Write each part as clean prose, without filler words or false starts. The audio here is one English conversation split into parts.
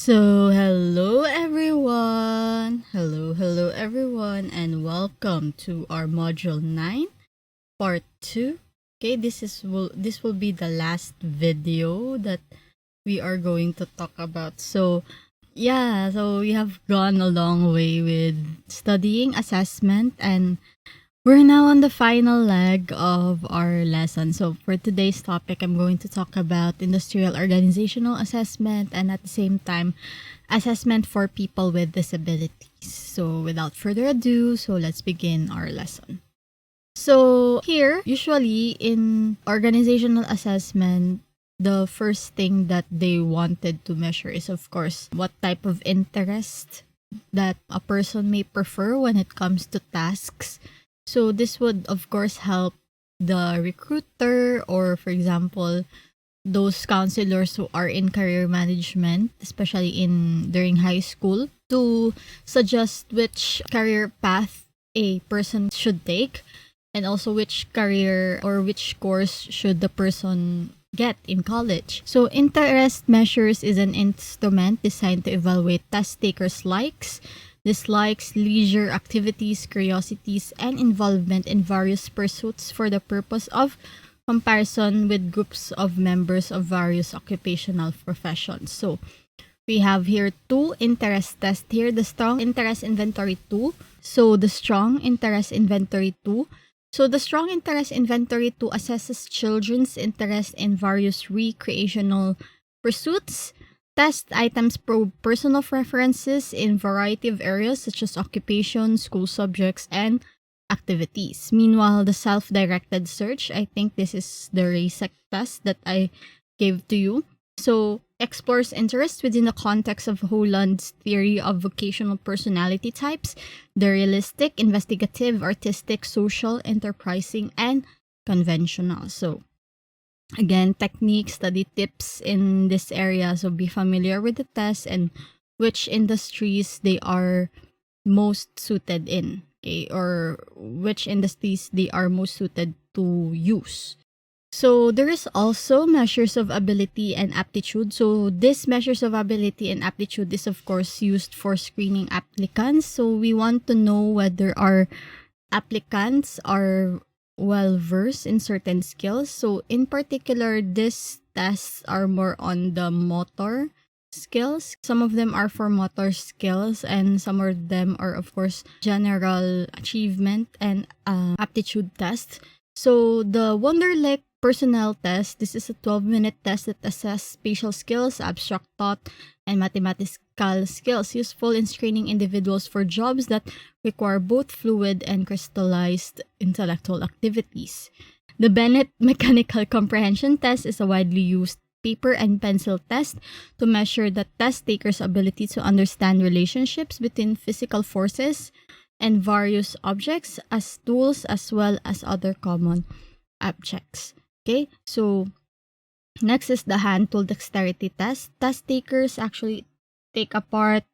Hello everyone. Hello everyone, and welcome to our module 9, part 2. Okay, this will be the last video that we are going to talk about. So we have gone a long way with studying assessment, and we're now on the final leg of our lesson. So for today's topic, I'm going to talk about industrial organizational assessment and at the same time, assessment for people with disabilities. So without further ado, let's begin our lesson. So here, usually in organizational assessment, the first thing that they wanted to measure is, of course, what type of interest that a person may prefer when it comes to tasks. So this would, of course, help the recruiter or, for example, those counselors who are in career management, especially during high school, to suggest which career path a person should take and also which career or which course should the person get in college. So interest measures is an instrument designed to evaluate test takers' likes, dislikes, leisure activities, curiosities, and involvement in various pursuits for the purpose of comparison with groups of members of various occupational professions. So we have here two interest tests here, the Strong Interest Inventory 2. So the Strong Interest Inventory 2. So the Strong Interest Inventory 2 assesses children's interest in various recreational pursuits. Test items probe personal preferences in variety of areas such as occupation, school subjects, and activities. Meanwhile, the self-directed search, I think this is the RASEC test that I gave to you. So, explores interest within the context of Holland's theory of vocational personality types, the realistic, investigative, artistic, social, enterprising, and conventional. So, again, techniques, study tips in this area. So be familiar with the test and which industries they are most suited in, okay, or which industries they are most suited to use. So there is also measures of ability and aptitude. So this measures of ability and aptitude is of course used for screening applicants. So we want to know whether our applicants are well versed in certain skills. So in particular, these tests are more on the motor skills. Some of them are for motor skills and some of them are of course general achievement and aptitude tests. So the Wonderlic personnel test, this is a 12-minute test that assesses spatial skills, abstract thought, and mathematical skills useful in screening individuals for jobs that require both fluid and crystallized intellectual activities. The Bennett Mechanical Comprehension Test is a widely used paper and pencil test to measure the test taker's ability to understand relationships between physical forces and various objects as tools as well as other common objects. Okay, so next is the hand tool dexterity test. Test takers actually take apart,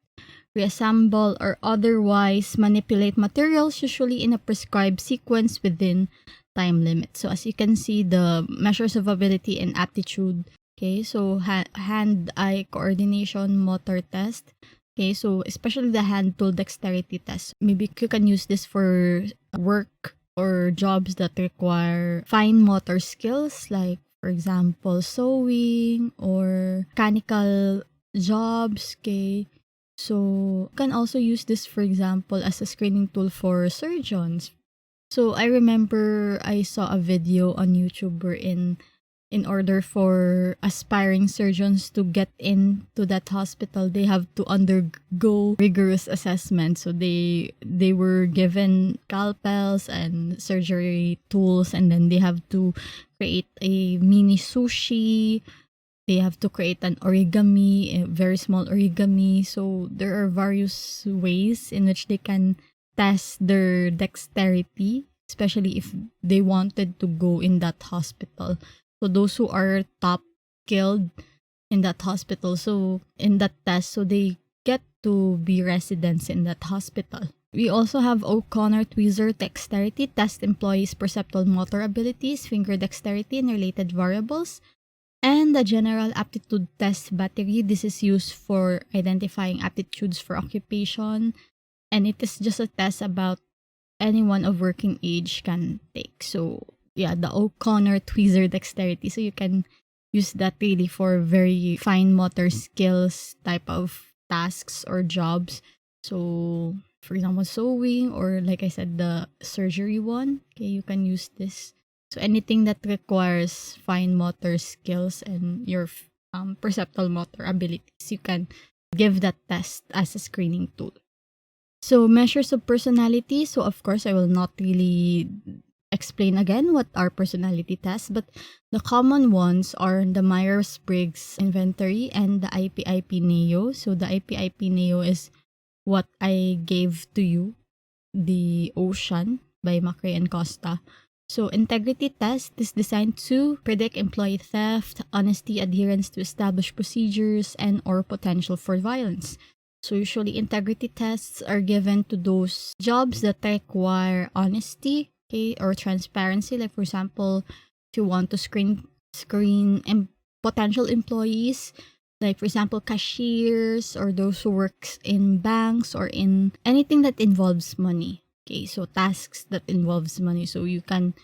reassemble, or otherwise manipulate materials, usually in a prescribed sequence within time limit. So as you can see, the measures of ability and aptitude. Okay, so hand-eye coordination motor test. Okay, so especially the hand tool dexterity test. Maybe you can use this for work or jobs that require fine motor skills, like for example, sewing or mechanical jobs. Okay, so you can also use this, for example, as a screening tool for surgeons. So I remember I saw a video on YouTube wherein in order for aspiring surgeons to get into that hospital, they have to undergo rigorous assessment. So they were given scalpels and surgery tools, and then they have to create a mini sushi. They have to create an origami, a very small origami. So there are various ways in which they can test their dexterity, especially if they wanted to go in that hospital. So those who are top skilled in that hospital, so in that test, so they get to be residents in that hospital. We also have O'Connor-Tweezer dexterity test employees perceptual motor abilities, finger dexterity, and related variables. And the general aptitude test battery, this is used for identifying aptitudes for occupation, and it is just a test about anyone of working age can take. So yeah, the O'Connor tweezer dexterity. So you can use that really for very fine motor skills type of tasks or jobs. So for example, sewing, or like I said, the surgery one. Okay, you can use this. So anything that requires fine motor skills and your perceptual motor abilities, you can give that test as a screening tool. So measures of personality. So of course, I will not really explain again what are personality tests, but the common ones are the Myers-Briggs Inventory and the IPIP-NEO. So the IPIP-NEO is what I gave to you, the Ocean by Macrae and Costa. So integrity test is designed to predict employee theft, honesty, adherence to established procedures, and or potential for violence. So usually integrity tests are given to those jobs that require honesty, okay, or transparency. Like for example, if you want to screen potential employees, like for example, cashiers or those who works in banks or in anything that involves money. Okay, so tasks that involves money. So you can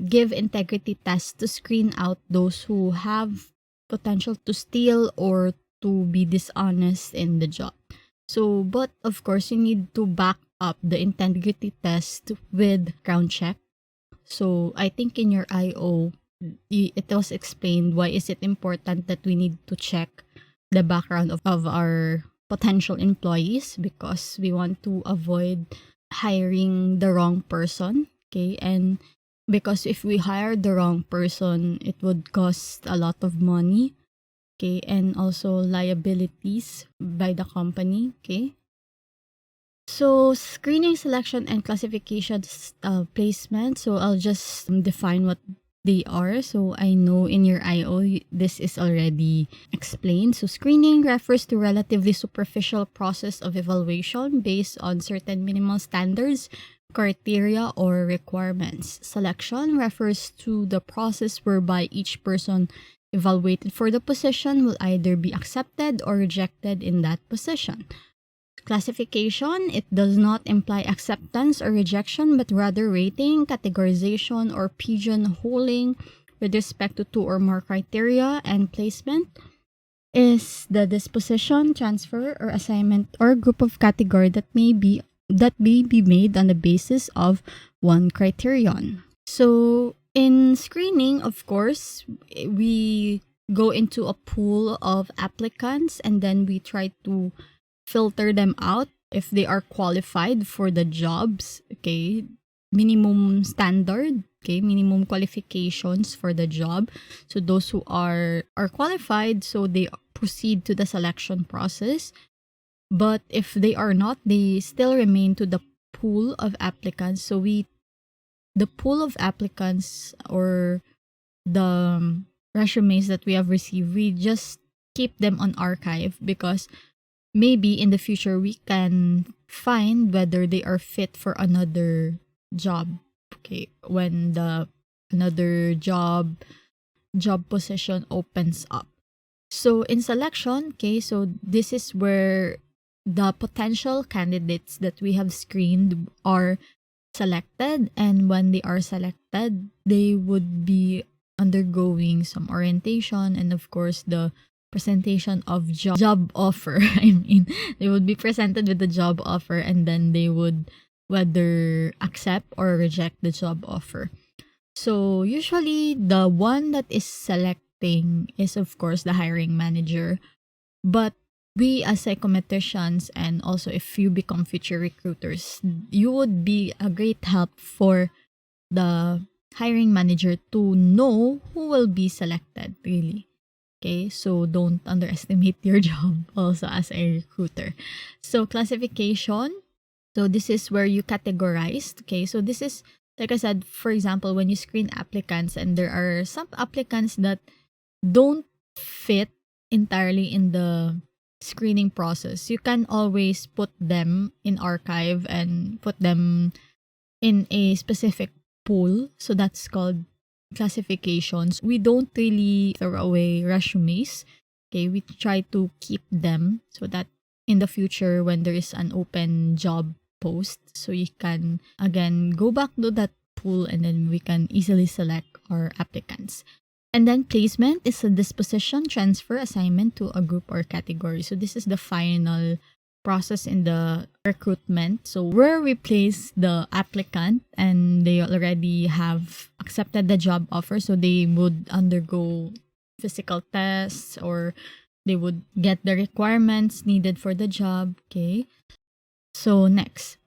give integrity tests to screen out those who have potential to steal or to be dishonest in the job. So, but of course, you need to back up the integrity test with background check. So, I think in your IO, it was explained why is it important that we need to check the background of our potential employees, because we want to avoid hiring the wrong person. Okay, and because if we hire the wrong person, it would cost a lot of money. Okay, and also liabilities by the company. Okay, so screening, selection, and classification placement. So I'll just define what they are. So I know in your IO, this is already explained. So screening refers to relatively superficial process of evaluation based on certain minimal standards, criteria, or requirements. Selection refers to the process whereby each person evaluated for the position will either be accepted or rejected in that position. Classification, it does not imply acceptance or rejection, but rather rating, categorization, or pigeonholing with respect to two or more criteria. And placement is the disposition, transfer, or assignment or group of category that may be made on the basis of one criterion. So in screening, of course, we go into a pool of applicants and then we try to filter them out if they are qualified for the jobs. Okay, minimum standard, okay, minimum qualifications for the job. So those who are qualified, so they proceed to the selection process. But if they are not, they still remain to the pool of applicants. So the pool of applicants or the resumes that we have received, we just keep them on archive because maybe in the future we can find whether they are fit for another job. Okay, when the another job position opens up. So in selection, okay, so this is where the potential candidates that we have screened are selected, and when they are selected, they would be undergoing some orientation and of course the presentation of job offer. I mean, they would be presented with the job offer and then they would whether accept or reject the job offer. So usually the one that is selecting is of course the hiring manager, but we as psychometricians and also if you become future recruiters, you would be a great help for the hiring manager to know who will be selected really. Okay, so don't underestimate your job also as a recruiter. So classification, so this is where you categorize. Okay, so this is, like I said, for example, when you screen applicants and there are some applicants that don't fit entirely in the screening process, you can always put them in archive and put them in a specific pool. So that's called classifications, we don't really throw away resumes. Okay, we try to keep them so that in the future when there is an open job post, so you can again go back to that pool and then we can easily select our applicants. And then placement is a disposition, transfer, assignment to a group or category. So this is the final process in the recruitment. So where we place the applicant and they already have accepted the job offer, so they would undergo physical tests or they would get the requirements needed for the job. Okay. So next.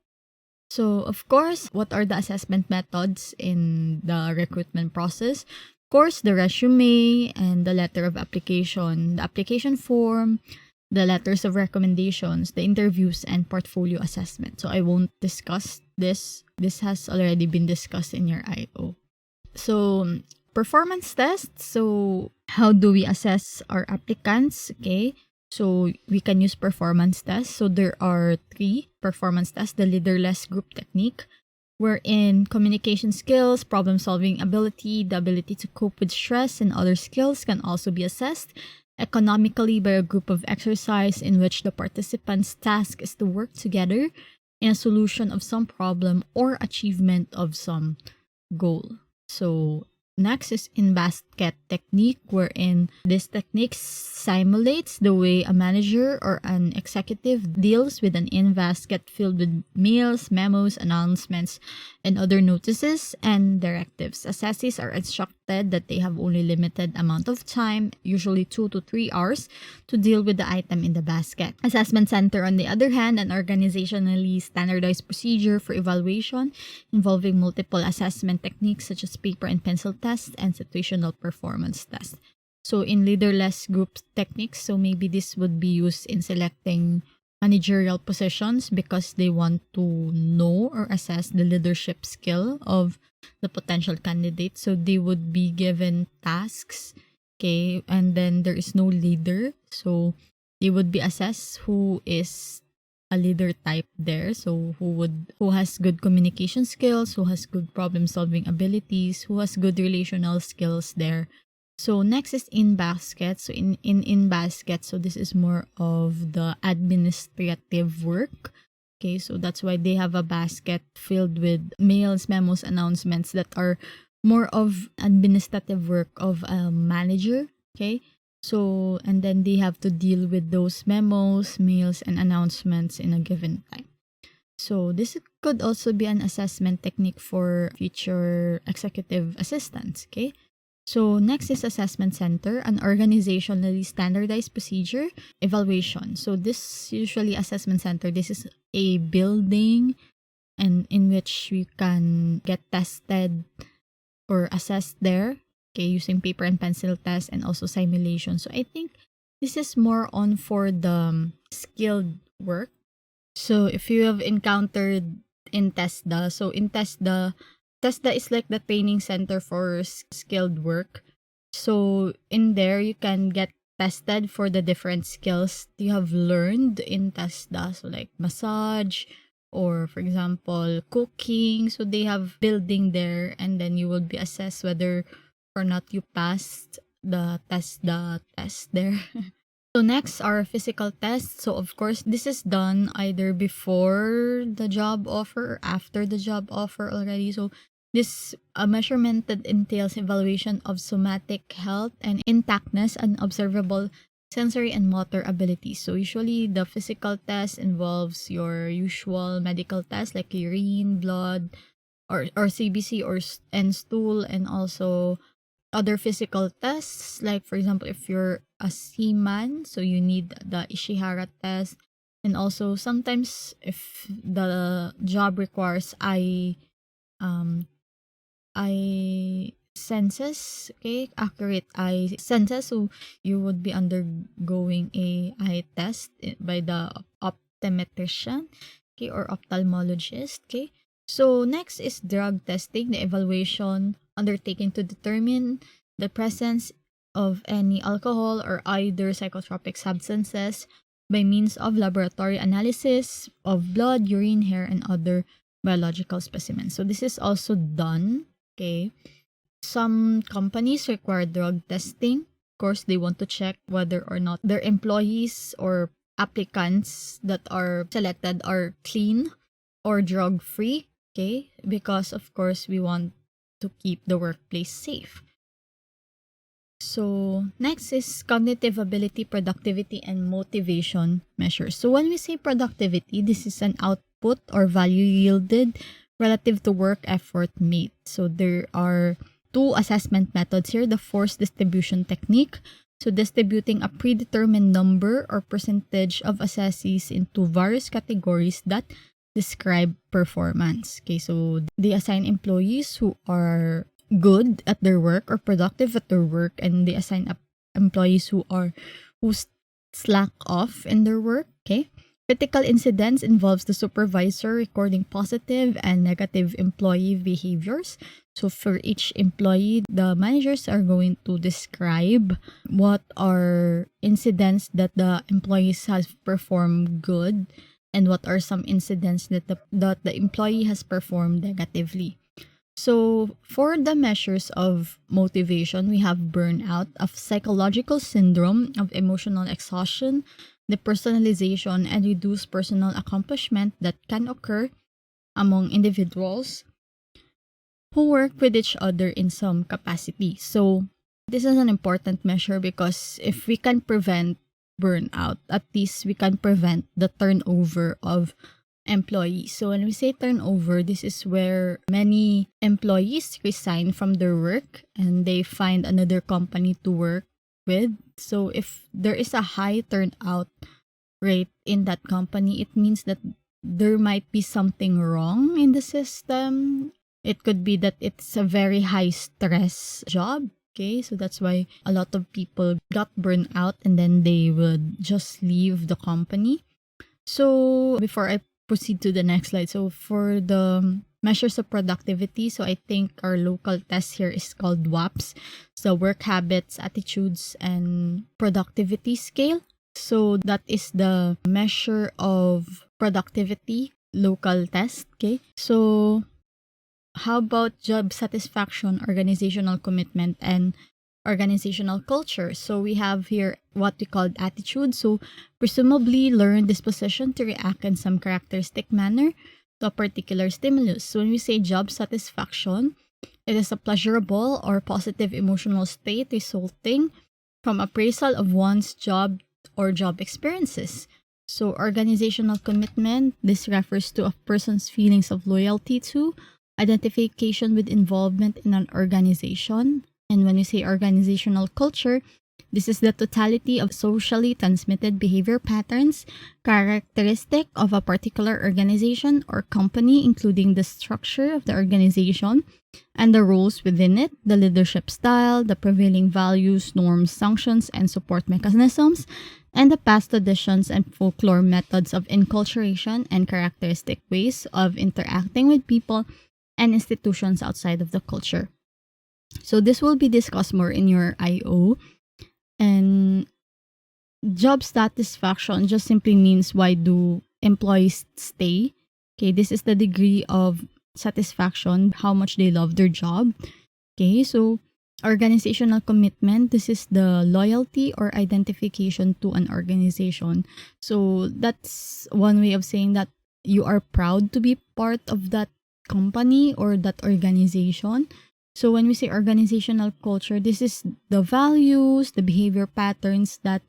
So of course, what are the assessment methods in the recruitment process? Of course, the resume and the letter of application, the application form, the letters of recommendations, the interviews, and portfolio assessment. So I won't discuss this. This has already been discussed in your IO. So performance tests. So how do we assess our applicants? Okay. So we can use performance tests. So there are 3 performance tests. The leaderless group technique, wherein communication skills, problem-solving ability, the ability to cope with stress, and other skills can also be assessed economically by a group of exercise in which the participants' task is to work together in a solution of some problem or achievement of some goal. So next is in-basket technique, wherein this technique simulates the way a manager or an executive deals with an in-basket filled with mails, memos, announcements, and other notices and directives. Assessees are instructed that they have only limited amount of time, usually 2 to 3 hours, to deal with the item in the basket. Assessment Center, on the other hand, an organizationally standardized procedure for evaluation involving multiple assessment techniques such as paper and pencil tests and situational performance tests. So in leaderless group techniques, so maybe this would be used in selecting managerial positions because they want to know or assess the leadership skill of the potential candidate. So they would be given tasks, okay, and then there is no leader. So they would be assessed who is a leader type there. So who has good communication skills, who has good problem solving abilities, who has good relational skills there. So next is in basket. So in basket, so this is more of the administrative work. Okay, so that's why they have a basket filled with mails, memos, announcements that are more of administrative work of a manager. Okay, so and then they have to deal with those memos, mails, and announcements in a given time. So this could also be an assessment technique for future executive assistants. Okay. So next is Assessment Center, an organizationally standardized procedure, evaluation. So this usually Assessment Center, this is a building and in which we can get tested or assessed there, okay, using paper and pencil test and also simulation. So I think this is more on for the skilled work. So if you have encountered in TESDA, so in TESDA is like the training center for skilled work. So in there, you can get tested for the different skills you have learned in TESDA. So like massage or for example, cooking. So they have building there and then you will be assessed whether or not you passed the TESDA test there. So next are physical tests. So of course, this is done either before the job offer or after the job offer already. So this measurement that entails evaluation of somatic health and intactness and observable sensory and motor abilities. So usually the physical test involves your usual medical tests like urine, blood, or CBC and stool, and also other physical tests like for example if you're a seaman, so you need the Ishihara test, and also sometimes if the job requires eye senses, okay, accurate eye senses, so you would be undergoing a eye test by the optometrician, okay, or ophthalmologist, okay. So next is drug testing, the evaluation undertaken to determine the presence of any alcohol or either psychotropic substances by means of laboratory analysis of blood, urine, hair, and other biological specimens. So this is also done, okay. Some companies require drug testing. Of course, they want to check whether or not their employees or applicants that are selected are clean or drug-free, okay? Because, of course, we want to keep the workplace safe. So, next is cognitive ability, productivity, and motivation measures. So, when we say productivity, this is an output or value yielded relative to work effort made. So, there are two assessment methods here, the force distribution technique. So, distributing a predetermined number or percentage of assessees into various categories that describe performance. Okay, so they assign employees who are good at their work or productive at their work, and they assign up employees who slack off in their work. Okay, critical incidents involves the supervisor recording positive and negative employee behaviors. So for each employee, the managers are going to describe what are incidents that the employees has performed good and what are some incidents that the employee has performed negatively. So for the measures of motivation, we have burnout, of psychological syndrome, of emotional exhaustion, depersonalization, and reduced personal accomplishment that can occur among individuals who work with each other in some capacity. So this is an important measure because if we can prevent burnout, at least we can prevent the turnover of employees. So when we say turnover, this is where many employees resign from their work and they find another company to work with. So if there is a high turnout rate in that company, it means that there might be something wrong in the system. It could be that it's a very high stress job. Okay, so that's why a lot of people got burned out and then they would just leave the company. So before I proceed to the next slide, so for the measures of productivity, so I think our local test here is called WAPS, so work habits, attitudes, and productivity scale. So that is the measure of productivity local test. Okay, so how about job satisfaction, organizational commitment, and organizational culture? So we have here what we call attitude. So presumably learned disposition to react in some characteristic manner to a particular stimulus. So when we say job satisfaction, it is a pleasurable or positive emotional state resulting from appraisal of one's job or job experiences. So organizational commitment, this refers to a person's feelings of loyalty to, identification with involvement in an organization. And when we say organizational culture, this is the totality of socially transmitted behavior patterns characteristic of a particular organization or company, including the structure of the organization and the roles within it, the leadership style, the prevailing values, norms, sanctions, and support mechanisms, and the past traditions and folklore methods of enculturation and characteristic ways of interacting with people and institutions outside of the culture. So this will be discussed more in your IO. And job satisfaction just simply means why do employees stay. Okay, this is the degree of satisfaction, how much they love their job. Okay, so organizational commitment, this is the loyalty or identification to an organization. So that's one way of saying that you are proud to be part of that company or that organization. So when we say organizational culture, this is the values, the behavior patterns that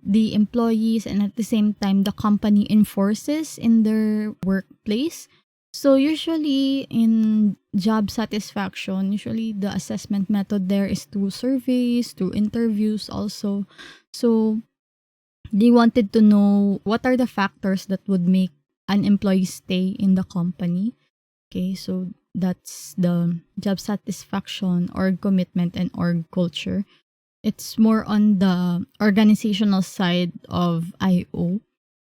the employees and at the same time the company enforces in their workplace. So usually in job satisfaction, usually the assessment method there is through surveys, through interviews also. So they wanted to know what are the factors that would make an employee stay in the company. Okay, so that's the job satisfaction, org commitment, and org culture. It's more on the organizational side of IO.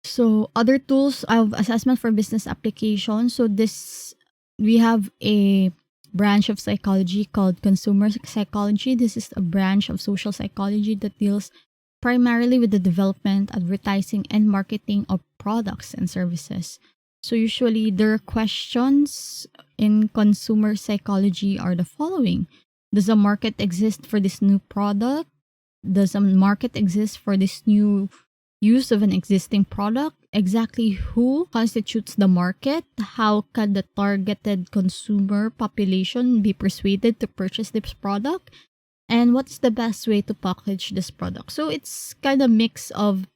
So other tools of assessment for business application. So this, we have a branch of psychology called consumer psychology. This is a branch of social psychology that deals primarily with the development, advertising, and marketing of products and services. So usually their questions in consumer psychology are the following. Does a market exist for this new product? Does a market exist for this new use of an existing product? Exactly who constitutes the market? How can the targeted consumer population be persuaded to purchase this product? And what's the best way to package this product? So it's kind of mix of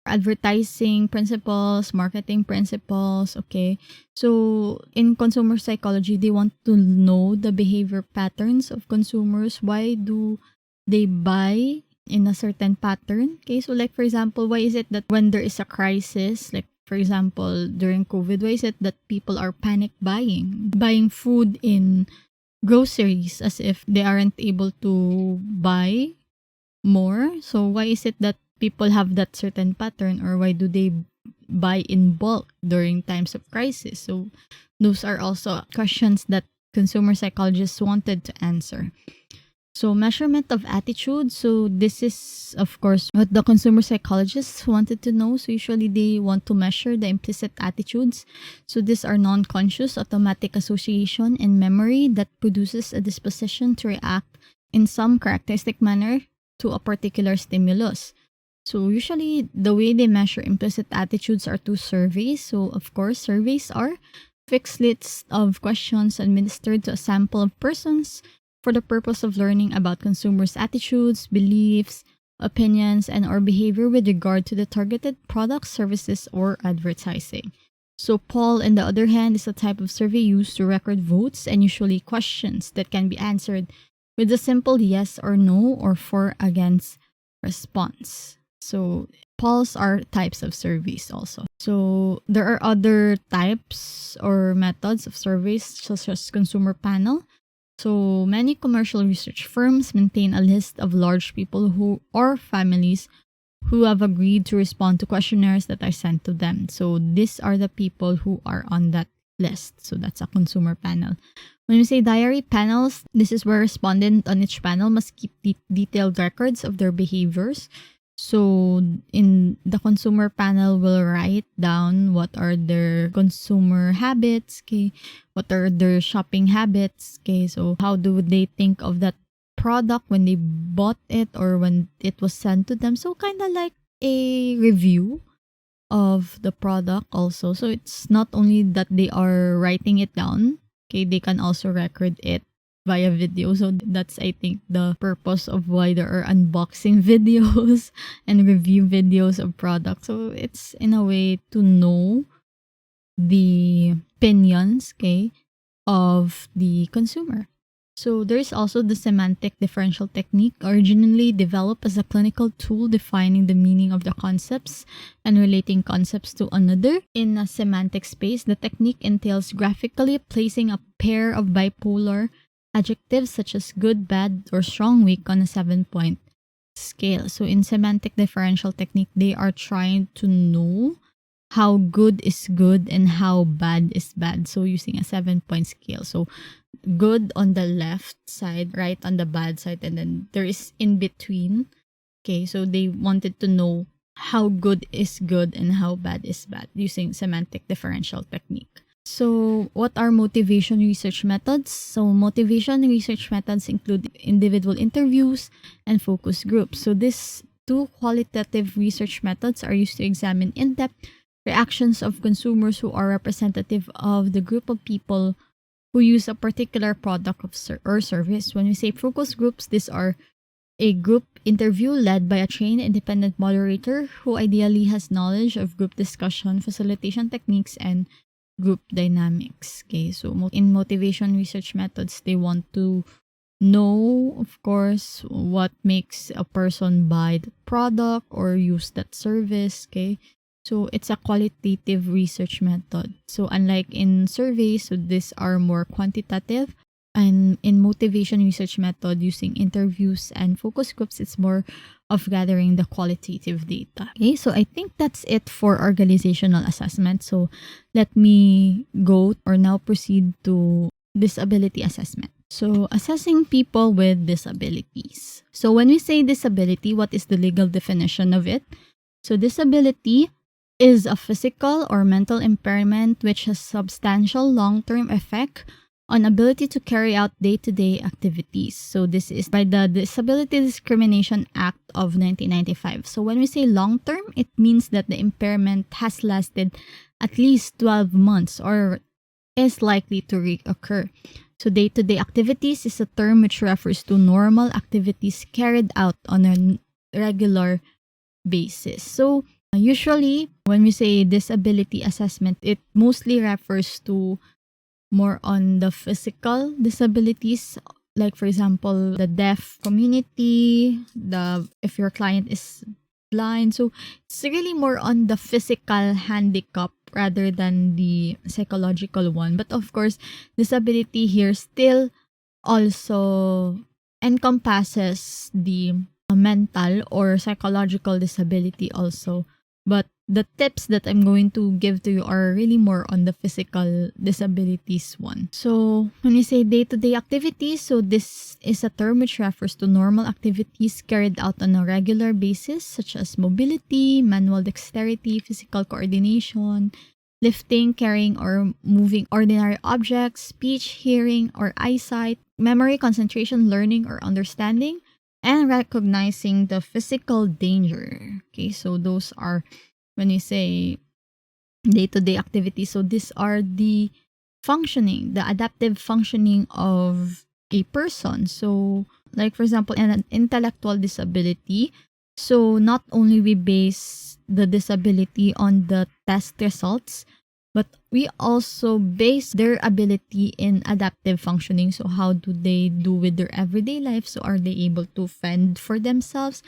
advertising principles, marketing principles, okay? So in consumer psychology, they want to know the behavior patterns of consumers. Why do they buy in a certain pattern? Okay, so like for example, why is it that when there is a crisis, like for example, during COVID, why is it that people are panic buying food in groceries as if they aren't able to buy more? So why is it that people have that certain pattern, or why do they buy in bulk during times of crisis? So those are also questions that consumer psychologists wanted to answer. So measurement of attitude. So this is, of course, what the consumer psychologists wanted to know. So usually they want to measure the implicit attitudes. So these are non-conscious automatic association and memory that produces a disposition to react in some characteristic manner to a particular stimulus. So usually the way they measure implicit attitudes are through surveys. So of course, surveys are fixed lists of questions administered to a sample of persons for the purpose of learning about consumers' attitudes, beliefs, opinions, and or behavior with regard to the targeted products, services, or advertising. So poll, on the other hand, is a type of survey used to record votes and usually questions that can be answered with a simple yes or no or for against response. So polls are types of surveys also. So there are other types or methods of surveys such as consumer panel. So many commercial research firms maintain a list of large people who or families who have agreed to respond to questionnaires that are sent to them. So these are the people who are on that list. So that's a consumer panel. When we say diary panels, this is where respondents on each panel must keep detailed records of their behaviors. So in the consumer panel will write down what are their consumer habits, okay, what are their shopping habits, okay, so how do they think of that product when they bought it or when it was sent to them. So kind of like a review of the product also. So it's not only that they are writing it down, okay, they can also record it via video. So that's, I think, the purpose of why there are unboxing videos and review videos of products. So it's in a way to know the opinions, okay, of the consumer. So there's also the semantic differential technique, originally developed as a clinical tool defining the meaning of the concepts and relating concepts to another. In a semantic space, the technique entails graphically placing a pair of bipolar adjectives such as good, bad, or strong, weak on a 7-point scale. So in semantic differential technique, they are trying to know how good is good and how bad is bad. So using a 7-point scale. So good on the left side, right on the bad side, and then there is in between. Okay, so they wanted to know how good is good and how bad is bad using semantic differential technique. So what are motivation research methods? So motivation research methods include individual interviews and focus groups. So these two qualitative research methods are used to examine in-depth reactions of consumers who are representative of the group of people who use a particular product or service. When we say focus groups, these are a group interview led by a trained independent moderator who ideally has knowledge of group discussion, facilitation techniques, and group dynamics. Okay, so in motivation research methods, they want to know, of course, what makes a person buy the product or use that service. Okay, so it's a qualitative research method. So unlike in surveys, so these are more quantitative. And in motivation research method, using interviews and focus groups, it's more of gathering the qualitative data. Okay, so I think that's it for organizational assessment. So let me go or now proceed to disability assessment. So assessing people with disabilities. So when we say disability, what is the legal definition of it? So disability is a physical or mental impairment which has substantial long-term effect on ability to carry out day-to-day activities. So this is by the Disability Discrimination Act of 1995. So when we say long-term, it means that the impairment has lasted at least 12 months or is likely to reoccur. So day-to-day activities is a term which refers to normal activities carried out on a regular basis. So usually when we say disability assessment, it mostly refers to more on the physical disabilities, like for example the deaf community, the if your client is blind. So it's really more on the physical handicap rather than the psychological one. But of course, disability here still also encompasses the mental or psychological disability also. But the tips that I'm going to give to you are really more on the physical disabilities one. So when we say day-to-day activities, so this is a term which refers to normal activities carried out on a regular basis, such as mobility, manual dexterity, physical coordination, lifting, carrying or moving ordinary objects, speech, hearing or eyesight, memory, concentration, learning or understanding, and recognizing the physical danger. Okay, so those are when we say day-to-day activities. So these are the functioning, the adaptive functioning of a person. So like for example, an intellectual disability. So not only we base the disability on the test results, but we also base their ability in adaptive functioning. So how do they do with their everyday life? So are they able to fend for themselves?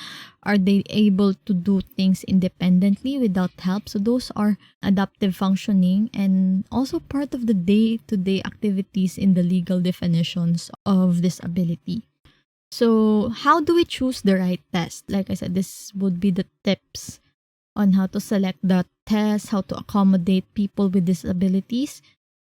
Are they able to do things independently without help? So those are adaptive functioning and also part of the day-to-day activities in the legal definitions of disability. So how do we choose the right test? Like I said, this would be the tips on how to select the test, how to accommodate people with disabilities.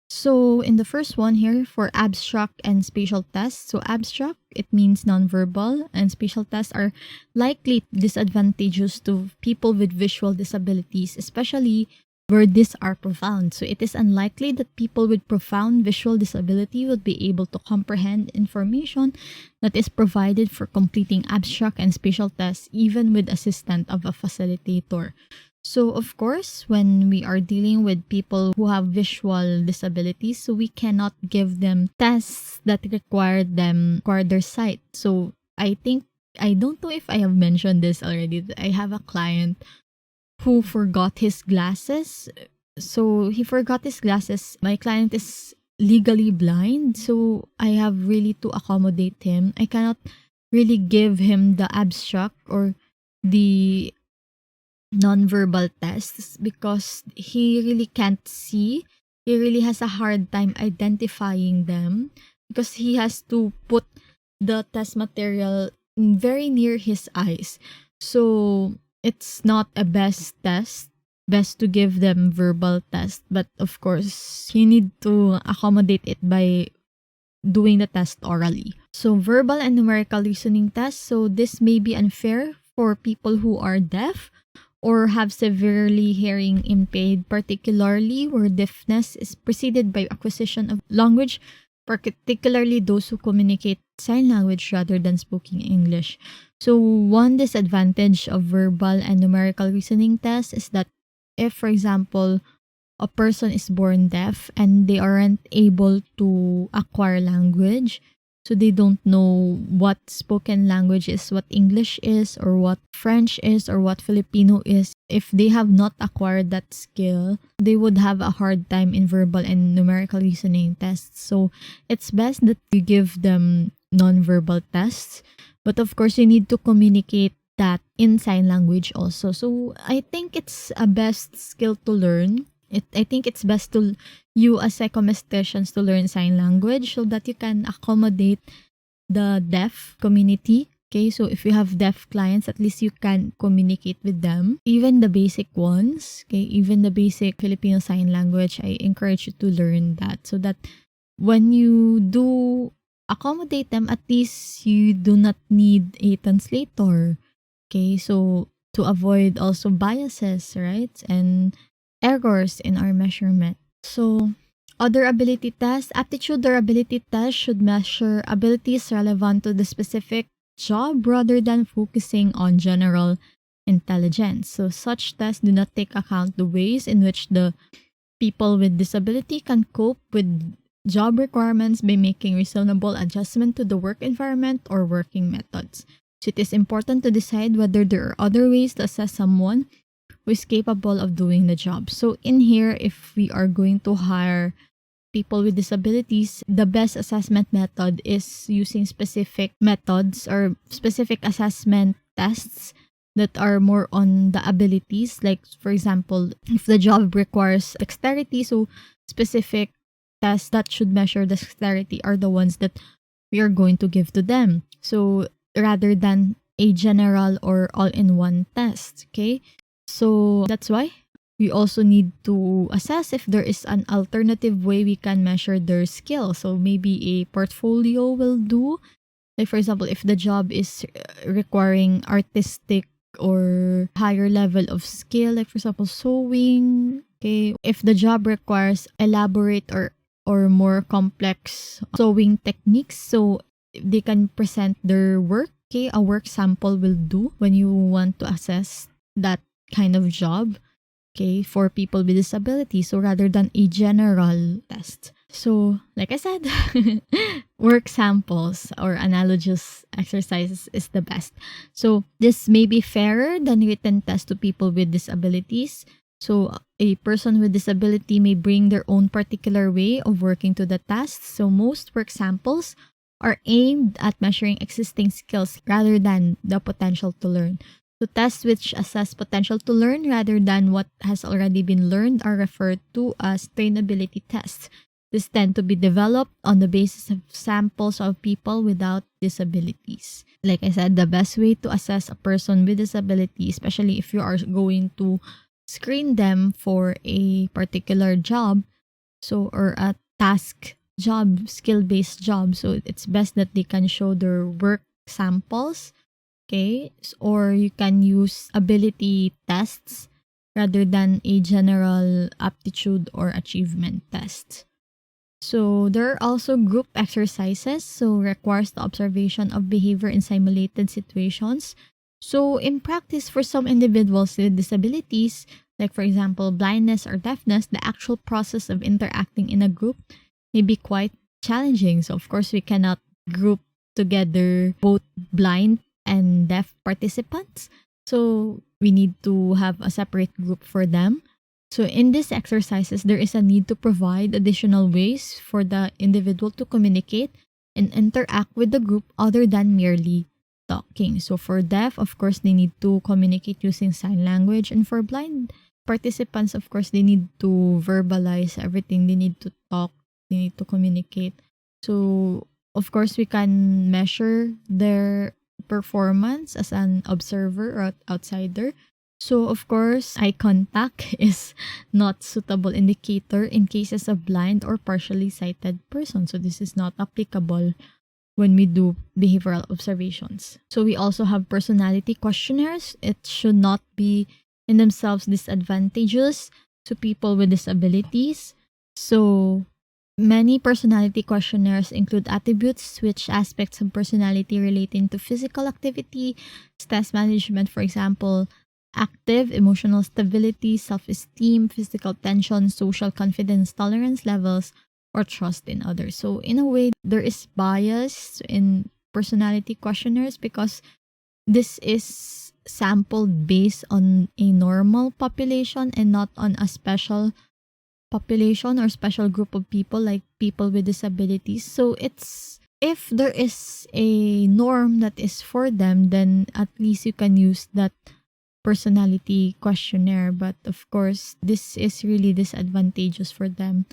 So in the first one here for abstract and spatial tests. So abstract, it means nonverbal, and spatial tests are likely disadvantageous to people with visual disabilities, especially where these are profound. So it is unlikely that people with profound visual disability would be able to comprehend information that is provided for completing abstract and spatial tests, even with assistance of a facilitator. So of course, when we are dealing with people who have visual disabilities, so we cannot give them tests that require their sight. So I don't know if I have mentioned this already. I have a client who forgot his glasses. So he forgot his glasses. My client is legally blind, so I have really to accommodate him. I cannot really give him the abstract or the nonverbal tests because he really can't see. He really has a hard time identifying them because he has to put the test material very near his eyes. So it's not a best test. Best to give them verbal test, but of course you need to accommodate it by doing the test orally. So verbal and numerical reasoning tests. So this may be unfair for people who are deaf or have severely hearing impaired, particularly where deafness is preceded by acquisition of language, particularly those who communicate sign language rather than speaking English. So one disadvantage of verbal and numerical reasoning tests is that if, for example, a person is born deaf and they aren't able to acquire language, so they don't know what spoken language is, what English is, or what French is, or what Filipino is. If they have not acquired that skill, they would have a hard time in verbal and numerical reasoning tests. So it's best that you give them non-verbal tests. But of course, you need to communicate that in sign language also. So I think it's a best skill to learn. I think it's best to you as psychometricians to learn sign language so that you can accommodate the deaf community. Okay, so if you have deaf clients, at least you can communicate with them. Even the basic ones, okay, even the basic Filipino sign language, I encourage you to learn that so that when you do accommodate them, at least you do not need a translator. Okay, so to avoid also biases, right? And errors in our measurement. So Other ability tests. Aptitude or ability test should measure abilities relevant to the specific job rather than focusing on general intelligence. So such tests do not take account the ways in which the people with disability can cope with job requirements by making reasonable adjustment to the work environment or working methods. So it is important to decide whether there are other ways to assess someone who is capable of doing the job. So in here, if we are going to hire people with disabilities, the best assessment method is using specific methods or specific assessment tests that are more on the abilities. Like, for example, if the job requires dexterity, so specific tests that should measure dexterity are the ones that we are going to give to them. So, rather than a general or all-in-one test, okay? So, that's why we also need to assess if there is an alternative way we can measure their skill. So, maybe a portfolio will do. Like, for example, if the job is requiring artistic or higher level of skill, like for example, sewing, okay, if the job requires elaborate or more complex sewing techniques, so they can present their work, okay, a work sample will do when you want to assess that kind of job, okay, for people with disabilities. So rather than a general test. So, like I said, work samples or analogous exercises is the best. So, this may be fairer than written tests to people with disabilities. So, a person with disability may bring their own particular way of working to the task. So, most work samples are aimed at measuring existing skills rather than the potential to learn. So, tests which assess potential to learn rather than what has already been learned are referred to as trainability tests. These tend to be developed on the basis of samples of people without disabilities. Like I said, the best way to assess a person with disability, especially if you are going to screen them for a particular job, so or a task job, skill-based job, so it's best that they can show their work samples, okay? Or you can use ability tests rather than a general aptitude or achievement test. So there are also group exercises, so requires the observation of behavior in simulated situations. So in practice, for some individuals with disabilities, like for example blindness or deafness, the actual process of interacting in a group may be quite challenging. So of course we cannot group together both blind and deaf participants. So we need to have a separate group for them. So in these exercises, there is a need to provide additional ways for the individual to communicate and interact with the group other than merely talking. So for deaf, of course, they need to communicate using sign language. And for blind participants, of course, they need to verbalize everything. They need to talk. They need to communicate. So, of course, we can measure their performance as an observer or outsider. So, of course, eye contact is not suitable indicator in cases of blind or partially sighted person. So, this is not applicable when we do behavioral observations. So, we also have personality questionnaires. It should not be in themselves disadvantageous to people with disabilities. So, many personality questionnaires include attributes, which aspects of personality relating to physical activity, stress management, for example, active, emotional stability, self-esteem, physical tension, social confidence, tolerance levels, or trust in others. So in a way, there is bias in personality questionnaires because this is sampled based on a normal population and not on a special population or special group of people like people with disabilities. So it's if there is a norm that is for them, then at least you can use that personality questionnaire. But of course, this is really disadvantageous for them.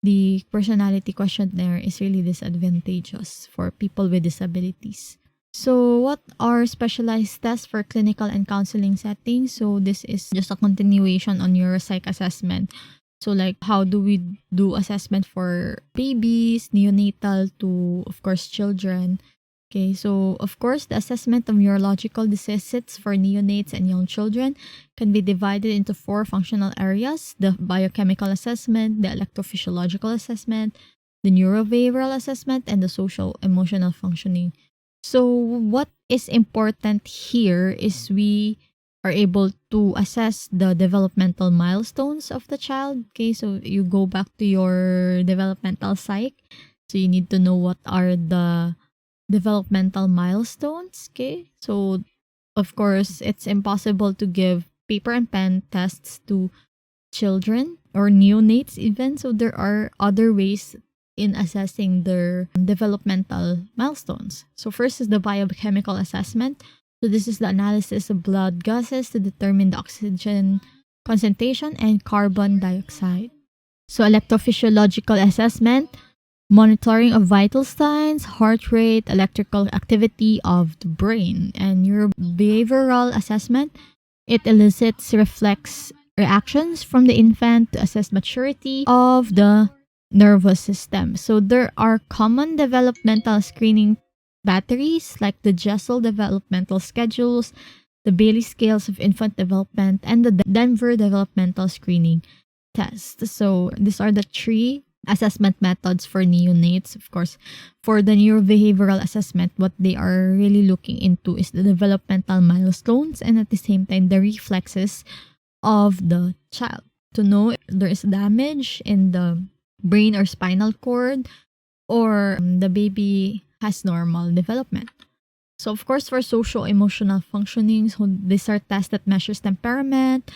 The personality questionnaire is really disadvantageous for people with disabilities. So, what are specialized tests for clinical and counseling settings? So, this is just a continuation on your psych assessment. So, like, how do we do assessment for babies, neonatal to, of course, children? Okay, so of course, the assessment of neurological deficits for neonates and young children can be divided into 4 functional areas: the biochemical assessment, the electrophysiological assessment, the neurobehavioral assessment, and the social emotional functioning. So, what is important here is we are able to assess the developmental milestones of the child. Okay, so you go back to your developmental psych. So, you need to know what are the developmental milestones. Okay, so of course, it's impossible to give paper and pen tests to children or neonates even. So there are other ways in assessing their developmental milestones. So first is the biochemical assessment. So this is the analysis of blood gases to determine the oxygen concentration and carbon dioxide. So electrophysiological assessment, monitoring of vital signs, heart rate, electrical activity of the brain. And your behavioral assessment, it elicits reflex reactions from the infant to assess maturity of the nervous system. So there are common developmental screening batteries like the Jessel developmental schedules, the Bailey scales of infant development, and the Denver developmental screening test. So these are the 3 assessment methods for neonates. Of course, for the neurobehavioral assessment, what they are really looking into is the developmental milestones and at the same time the reflexes of the child to know if there is damage in the brain or spinal cord or the baby has normal development. So of course, for social emotional functioning, so these are tests that measures temperament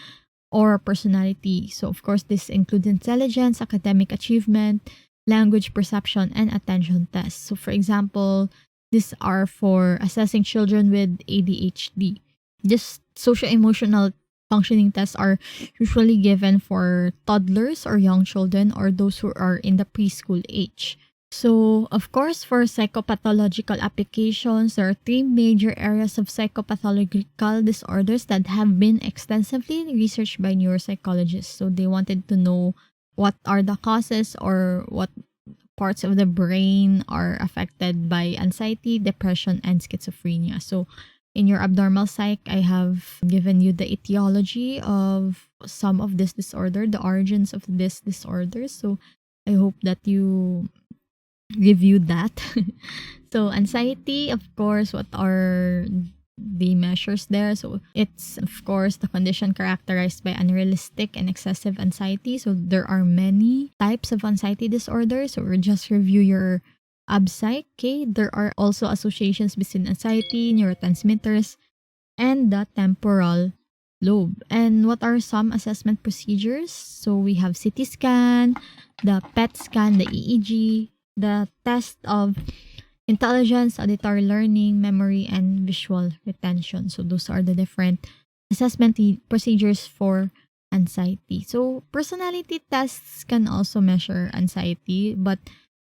or personality. So of course, this includes intelligence, academic achievement, language perception, and attention tests. So for example, these are for assessing children with ADHD. This social emotional functioning tests are usually given for toddlers or young children or those who are in the preschool age. So, of course, for psychopathological applications, there are 3 major areas of psychopathological disorders that have been extensively researched by neuropsychologists. So, they wanted to know what are the causes or what parts of the brain are affected by anxiety, depression, and schizophrenia. So, in your abnormal psych, I have given you the etiology of some of this disorder, the origins of this disorder. So, I hope that you reviewed that. So anxiety, of course, what are the measures there? So it's of course the condition characterized by unrealistic and excessive anxiety. So there are many types of anxiety disorder. So we'll just review your abpsych. Okay, there are also associations between anxiety, neurotransmitters, and the temporal lobe. And what are some assessment procedures? So we have CT scan, the PET scan, the EEG, the test of intelligence, auditory learning, memory, and visual retention. So those are the different assessment procedures for anxiety. So personality tests can also measure anxiety, but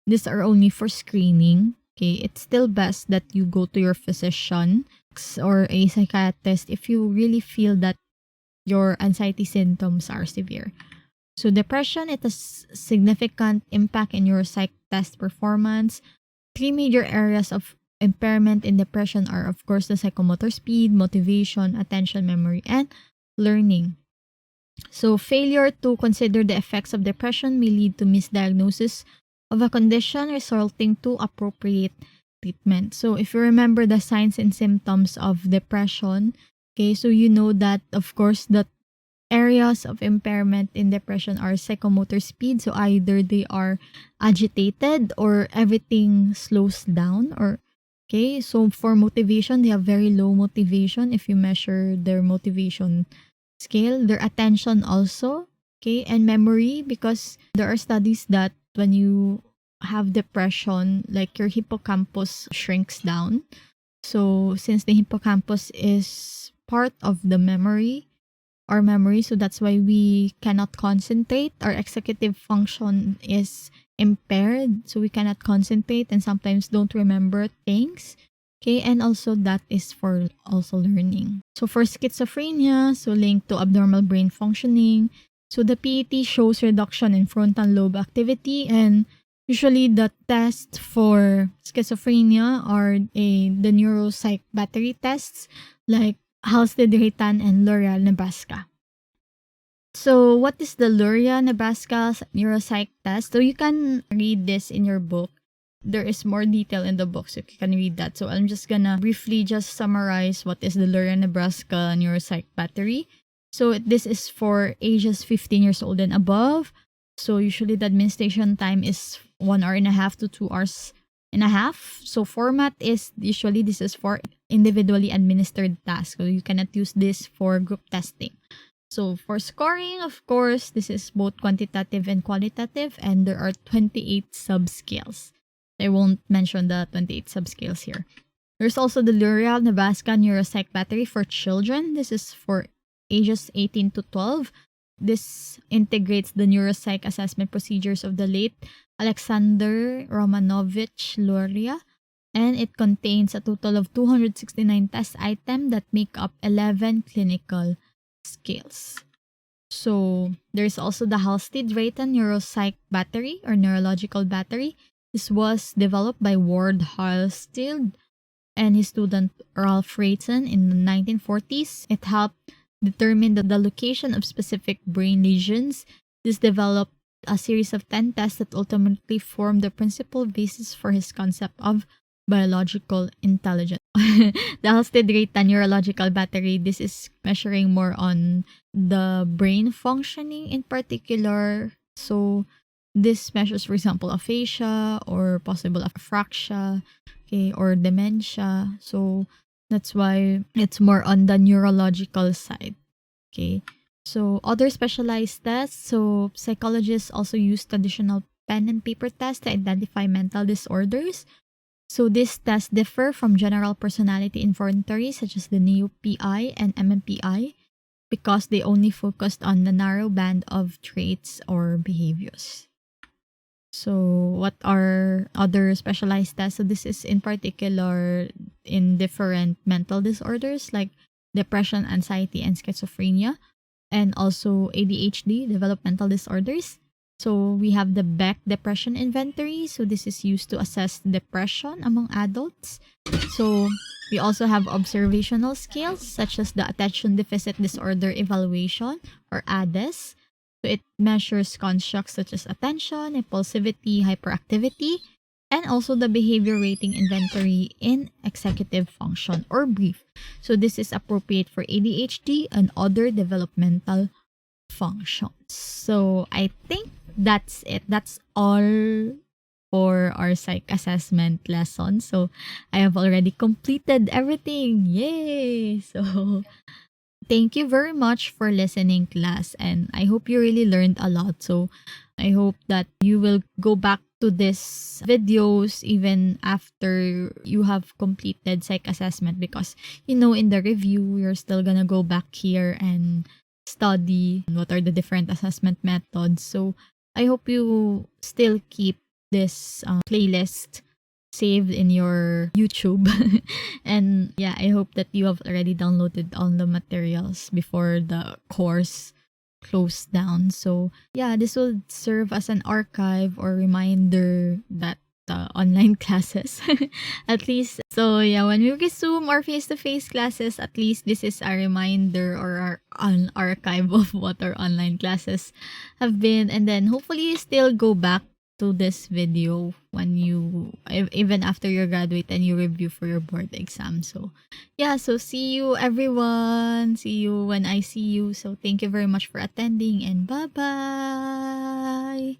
these are only for screening. Okay, it's still best that you go to your physician or a psychiatrist if you really feel that your anxiety symptoms are severe. So depression, it has significant impact in your psych test performance. 3 major areas of impairment in depression are, of course, the psychomotor speed, motivation, attention, memory, and learning. So failure to consider the effects of depression may lead to misdiagnosis of a condition resulting to appropriate treatment. So if you remember the signs and symptoms of depression, okay, so you know that, of course, the areas of impairment in depression are psychomotor speed. So either they are agitated or everything slows down or okay. So for motivation, they have very low motivation if you measure their motivation scale. Their attention also, okay, and memory, because there are studies that when you have depression, like your hippocampus shrinks down. So since the hippocampus is part of the memory, our memory. So that's why we cannot concentrate. Our executive function is impaired. So we cannot concentrate and sometimes don't remember things. Okay, and also that is for also learning. So for schizophrenia, so linked to abnormal brain functioning. So the PET shows reduction in frontal lobe activity and Usually, the tests for schizophrenia are the neuropsych battery tests like Halstead, Raytan, and L'Oreal, Nebraska. So, what is the L'Oreal, Nebraska neuropsych test? So, you can read this in your book. There is more detail in the book, so you can read that. So, I'm just gonna briefly just summarize what is the L'Oreal, Nebraska neuropsych battery. So, this is for ages 15 years old and above. So, usually the administration time is 1 hour and a half to 2 hours and a half. So, format is usually this is for individually administered tasks. So, you cannot use this for group testing. So for scoring, of course, this is both quantitative and qualitative, and there are 28 subscales. I won't mention the 28 subscales here. There's also the L'Oreal Nebraska Neuropsych Battery for children. This is for ages 18 to 12. This integrates the neuropsych assessment procedures of the late Alexander Romanovich Luria, and it contains a total of 269 test items that make up 11 clinical scales. So there's also the Halstead-Rayton Neuropsych Battery or Neurological Battery. This was developed by Ward Halstead and his student Ralph Rayton in the 1940s. It helped determine the location of specific brain lesions. This developed a series of 10 tests that ultimately formed the principal basis for his concept of biological intelligence. The Halstead-Rayton Neurological Battery, this is measuring more on the brain functioning in particular. So this measures, for example, aphasia or possible apraxia, okay, or dementia. So that's why it's more on the neurological side. Okay. So other specialized tests. So psychologists also use traditional pen and paper tests to identify mental disorders. So these tests differ from general personality inventories such as the NEO-PI and MMPI because they only focused on the narrow band of traits or behaviors. So what are other specialized tests? So this is in particular in different mental disorders like depression, anxiety, and schizophrenia, and also ADHD, developmental disorders. So we have the Beck Depression Inventory. So this is used to assess depression among adults. So we also have observational scales such as the Attention Deficit Disorder Evaluation or ADES. So it measures constructs such as attention, impulsivity, hyperactivity, and also the Behavior Rating Inventory in Executive Function or BRIEF. So this is appropriate for ADHD and other developmental functions. So I think that's it. That's all for our psych assessment lesson. So I have already completed everything. Yay! So thank you very much for listening, class, and I hope you really learned a lot. So I hope that you will go back to these videos even after you have completed psych assessment because in the review you're still gonna go back here and study what are the different assessment methods. So I hope you still keep this playlist saved in your YouTube. And yeah, I hope that you have already downloaded all the materials before the course closed down. So yeah, this will serve as an archive or reminder that online classes at least. So yeah, when we resume our face-to-face classes, at least this is a reminder or an archive of what our online classes have been, and then hopefully you still go back to this video when you even after you graduate and you review for your board exam. So yeah, so see you everyone, see you when I see you. So thank you very much for attending and bye bye.